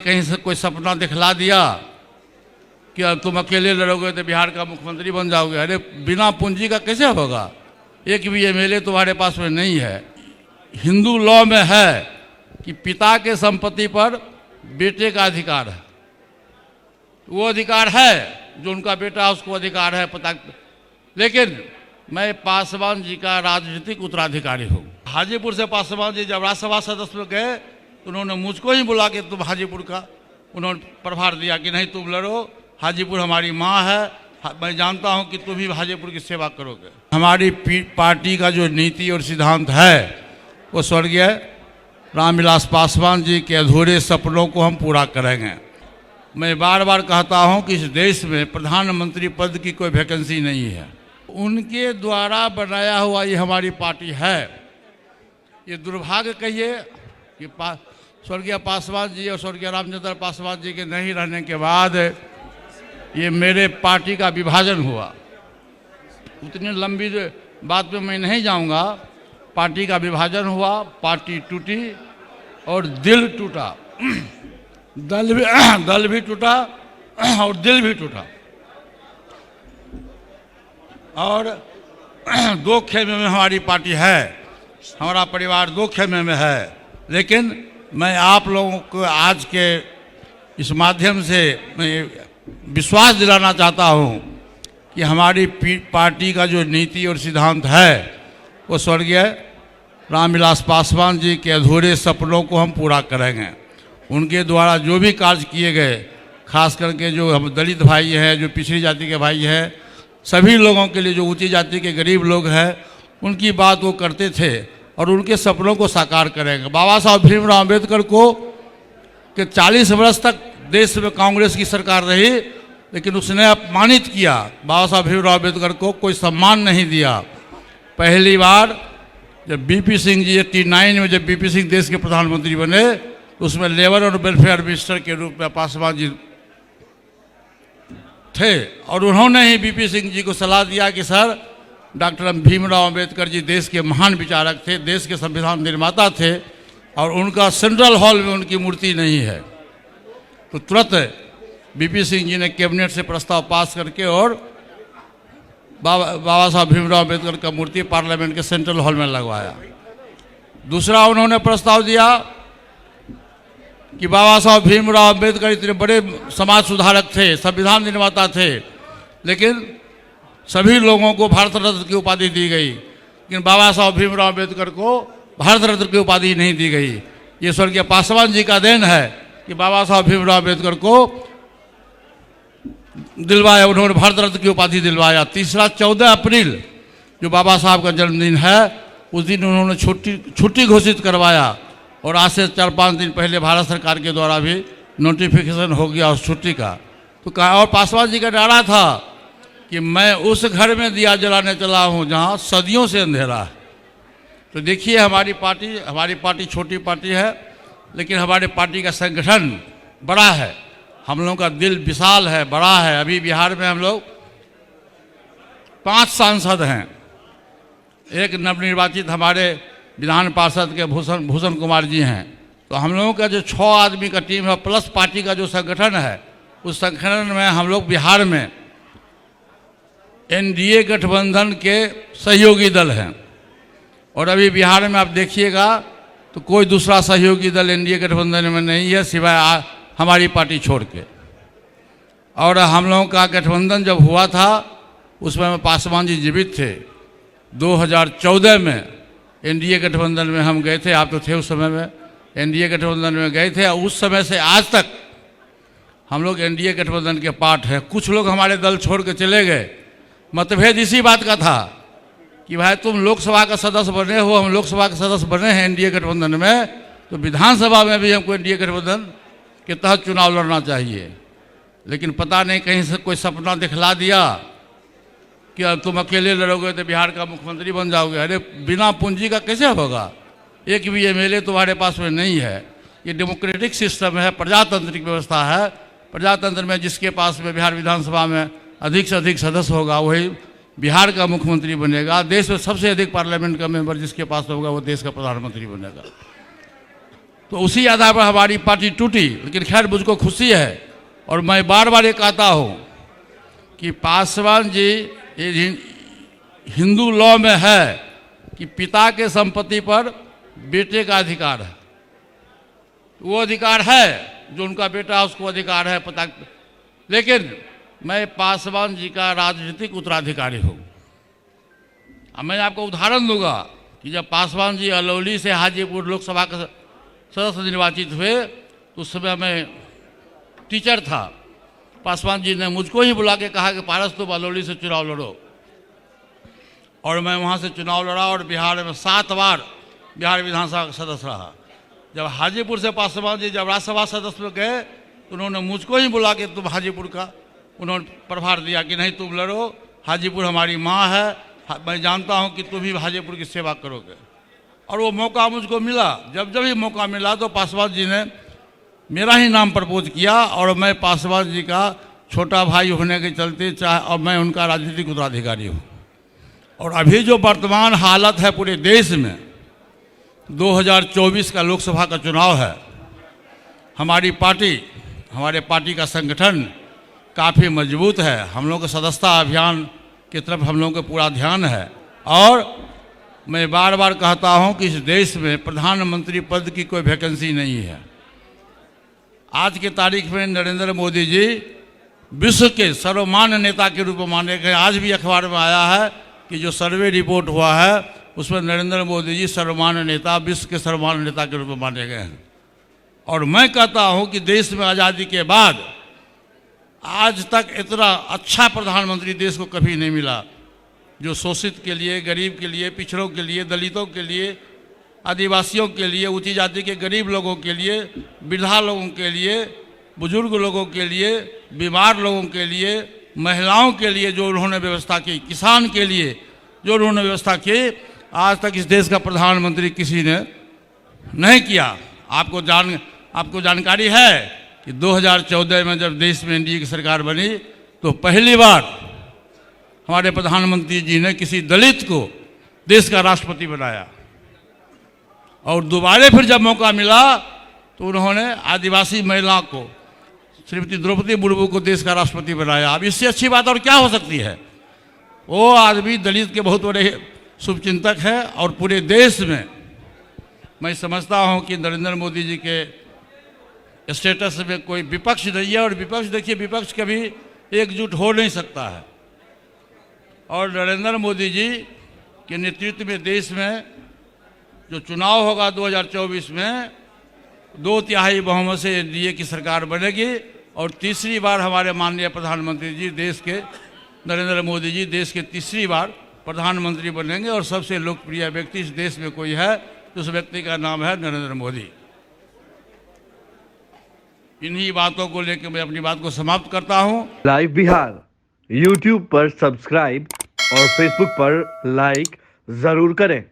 कहीं से कोई सपना दिखला दिया कि तुम अकेले लड़ोगे तो बिहार का मुख्यमंत्री बन जाओगे। अरे बिना पूंजी का कैसे होगा? एक भी एमएलए तुम्हारे पास में नहीं है। हिंदू लॉ में है कि पिता के संपत्ति पर बेटे का अधिकार है। वो अधिकार है जो उनका बेटा है, उसको अधिकार है पता। लेकिन मैं पासवान जी का राजनीतिक उत्तराधिकारी हूँ। हाजीपुर से पासवान जी जब राज्यसभा सदस्य में गए तो उन्होंने मुझको ही बुला के तुम हाजीपुर का उन्होंने प्रभार दिया कि नहीं तुम लड़ो, हाजीपुर हमारी माँ है, मैं जानता हूँ कि तुम ही हाजीपुर की सेवा करोगे। हमारी पार्टी का जो नीति और सिद्धांत है वो स्वर्गीय रामविलास पासवान जी के अधूरे सपनों को हम पूरा करेंगे। मैं बार बार कहता हूँ कि इस देश में प्रधानमंत्री पद की कोई वैकेंसी नहीं है। उनके द्वारा बनाया हुआ ये हमारी पार्टी है। ये दुर्भाग्य कहिए कि स्वर्गीय पासवान जी और स्वर्गीय रामचंद्र पासवान जी के नहीं रहने के बाद ये मेरे पार्टी का विभाजन हुआ। उतनी लंबी बात में मैं नहीं जाऊंगा। पार्टी का विभाजन हुआ, पार्टी टूटी और दिल टूटा। दल भी टूटा और दिल भी टूटा। और दो खेमे में हमारी पार्टी है, हमारा परिवार दो खेमे में है। लेकिन मैं आप लोगों को आज के इस माध्यम से मैं विश्वास दिलाना चाहता हूं कि हमारी पार्टी का जो नीति और सिद्धांत है वो स्वर्गीय रामविलास पासवान जी के अधूरे सपनों को हम पूरा करेंगे। उनके द्वारा जो भी कार्य किए गए, खास करके जो हम दलित भाई हैं, जो पिछड़ी जाति के भाई हैं, सभी लोगों के लिए जो ऊंची जाति के गरीब लोग हैं, उनकी बात वो करते थे और उनके सपनों को साकार करेंगे। बाबा साहब भीमराव अम्बेडकर को कि 40 वर्ष तक देश में कांग्रेस की सरकार रही, लेकिन उसने अपमानित किया। बाबा साहब भीमराव अम्बेडकर को कोई सम्मान नहीं दिया। पहली बार जब बीपी सिंह जी 89 में जब बीपी सिंह देश के प्रधानमंत्री बने, उसमें लेबर और वेलफेयर मिनिस्टर के रूप में पासवान जी थे और उन्होंने ही बीपी सिंह जी को सलाह दिया कि सर, डॉक्टर भीमराव अम्बेडकर जी देश के महान विचारक थे, देश के संविधान निर्माता थे और उनका सेंट्रल हॉल में उनकी मूर्ति नहीं है। तो तुरंत बीपी सिंह जी ने कैबिनेट से प्रस्ताव पास करके और बाबा साहब भीमराव अम्बेडकर का मूर्ति पार्लियामेंट के सेंट्रल हॉल में लगवाया। दूसरा उन्होंने प्रस्ताव दिया कि बाबा साहब भीमराव अम्बेडकर इतने बड़े समाज सुधारक थे, संविधान निर्माता थे, लेकिन सभी लोगों को भारत रत्न की उपाधि दी गई, लेकिन बाबा साहब भीमराव अम्बेडकर को भारत रत्न की उपाधि नहीं दी गई। ये स्वर्गीय पासवान जी का देन है कि बाबा साहब भीमराव अम्बेडकर को दिलवाया, उन्होंने भारत रत्न की उपाधि दिलवाया। तीसरा 14 अप्रैल जो बाबा साहब का जन्मदिन है, उस दिन उन्होंने छुट्टी घोषित करवाया और आज से 4-5 दिन पहले भारत सरकार के द्वारा भी नोटिफिकेशन हो गया उस छुट्टी का। तो कहा, और पासवान जी का नारा था कि मैं उस घर में दिया जलाने चला हूँ जहाँ सदियों से अंधेरा है। तो देखिए हमारी पार्टी छोटी पार्टी है, लेकिन हमारे पार्टी का संगठन बड़ा है। हम लोगों का दिल विशाल है, बड़ा है। अभी बिहार में हम लोग 5 सांसद हैं। एक नवनिर्वाचित हमारे विधान पार्षद के भूषण कुमार जी हैं। तो हम लोगों का जो 6 आदमी का टीम है प्लस पार्टी का जो संगठन है, उस संगठन में हम लोग बिहार में एनडीए गठबंधन के सहयोगी दल हैं। और अभी बिहार में आप देखिएगा तो कोई दूसरा सहयोगी दल एनडीए गठबंधन में नहीं है सिवाय हमारी पार्टी छोड़ के। और हम लोगों का गठबंधन जब हुआ था उसमें पासवान जी जीवित थे। 2014 में एनडीए गठबंधन में हम गए थे, आप तो थे उस समय में, एनडीए गठबंधन में गए थे और उस समय से आज तक हम लोग एनडीए गठबंधन के पार्ट हैं। कुछ लोग हमारे दल छोड़ के चले गए। मतभेद इसी बात का था कि भाई तुम लोकसभा का सदस्य बने हो, हम लोकसभा के सदस्य बने हैं एनडीए गठबंधन में, तो विधानसभा में भी हमको एनडीए गठबंधन के तहत चुनाव लड़ना चाहिए। लेकिन पता नहीं कहीं से कोई सपना दिखला दिया कि तुम अकेले लड़ोगे तो बिहार का मुख्यमंत्री बन जाओगे। अरे बिना पूंजी का कैसे होगा? एक भी एमएलए तुम्हारे पास में नहीं है। ये डेमोक्रेटिक सिस्टम है, प्रजातांत्रिक व्यवस्था है। प्रजातंत्र में जिसके पास में बिहार विधानसभा में अधिक से अधिक सदस्य होगा वही बिहार का मुख्यमंत्री बनेगा। देश में सबसे अधिक पार्लियामेंट का मेंबर जिसके पास होगा वो देश का प्रधानमंत्री बनेगा। तो उसी आधार पर हमारी पार्टी टूटी। लेकिन खैर मुझको खुशी है और मैं बार बार ये कहता हूँ कि पासवान जी, ये हिंदू लॉ में है कि पिता के संपत्ति पर बेटे का अधिकार है। वो अधिकार है जो उनका बेटा, उसको अधिकार है पता। लेकिन मैं पासवान जी का राजनीतिक उत्तराधिकारी हूँ। अब मैं आपको उदाहरण दूंगा कि जब पासवान जी अलौली से हाजीपुर लोकसभा का सदस्य निर्वाचित हुए तो उस समय मैं टीचर था। पासवान जी ने मुझको ही बुला के कहा कि पारस तुम अलौली से चुनाव लड़ो, और मैं वहाँ से चुनाव लड़ा और बिहार में 7 बार बिहार विधानसभा का सदस्य रहा। जब हाजीपुर से पासवान जी जब राज्यसभा सदस्य में गए तो उन्होंने मुझको ही बुला के तुम हाजीपुर का उन्होंने प्रभार दिया कि नहीं तुम लड़ो, हाजीपुर हमारी माँ है, मैं जानता हूँ कि तुम ही हाजीपुर की सेवा करोगे। और वो मौका मुझको मिला। जब जब भी मौका मिला तो पासवान जी ने मेरा ही नाम प्रपोज किया, और मैं पासवान जी का छोटा भाई होने के चलते और मैं उनका राजनीतिक उत्तराधिकारी हूँ। और अभी जो वर्तमान हालत है पूरे देश में, 2024 का लोकसभा का चुनाव है, हमारी पार्टी, हमारे पार्टी का संगठन काफ़ी मजबूत है। हम लोग का सदस्यता अभियान की तरफ हम लोगों का पूरा ध्यान है। और मैं बार बार कहता हूं कि इस देश में प्रधानमंत्री पद की कोई वैकेंसी नहीं है। आज की तारीख में नरेंद्र मोदी जी विश्व के सर्वमान्य नेता के रूप में माने गए। आज भी अखबार में आया है कि जो सर्वे रिपोर्ट हुआ है उसमें नरेंद्र मोदी जी सर्वमान्य नेता, विश्व के सर्वमान्य नेता के रूप में माने गए हैं। और मैं कहता हूं कि देश में आज़ादी के बाद आज तक इतना अच्छा प्रधानमंत्री देश को कभी नहीं मिला, जो शोषित के लिए, गरीब के लिए, पिछड़ों के लिए, दलितों के लिए, आदिवासियों के लिए, ऊंची जाति के गरीब लोगों के लिए, वृद्धा लोगों के लिए, बुजुर्ग लोगों के लिए, बीमार लोगों के लिए, महिलाओं के लिए जो उन्होंने व्यवस्था की, किसान के लिए जो उन्होंने व्यवस्था की, आज तक इस देश का प्रधानमंत्री किसी ने नहीं किया। आपको जानकारी है कि 2014 में जब देश में एनडीए की सरकार बनी तो पहली बार हमारे प्रधानमंत्री जी ने किसी दलित को देश का राष्ट्रपति बनाया। और दोबारा फिर जब मौका मिला तो उन्होंने आदिवासी महिला को, श्रीमती द्रौपदी मुर्मू को देश का राष्ट्रपति बनाया। अब इससे अच्छी बात और क्या हो सकती है। वो आदमी दलित के बहुत बड़े शुभचिंतक है। और पूरे देश में मैं समझता हूं कि नरेंद्र मोदी जी के स्टेटस में कोई विपक्ष नहीं है। और विपक्ष, देखिए, विपक्ष कभी एकजुट हो नहीं सकता है। और नरेंद्र मोदी जी के नेतृत्व में देश में जो चुनाव होगा 2024 में 2/3 बहुमत से एनडीए की सरकार बनेगी। और तीसरी बार हमारे माननीय प्रधानमंत्री जी, देश के नरेंद्र मोदी जी देश के तीसरी बार प्रधानमंत्री बनेंगे। और सबसे लोकप्रिय व्यक्ति इस देश में कोई है तो उस व्यक्ति का नाम है नरेंद्र मोदी। इन्हीं बातों को लेकर मैं अपनी बात को समाप्त करता हूं। लाइव बिहार यूट्यूब पर सब्सक्राइब और फेसबुक पर लाइक जरूर करें।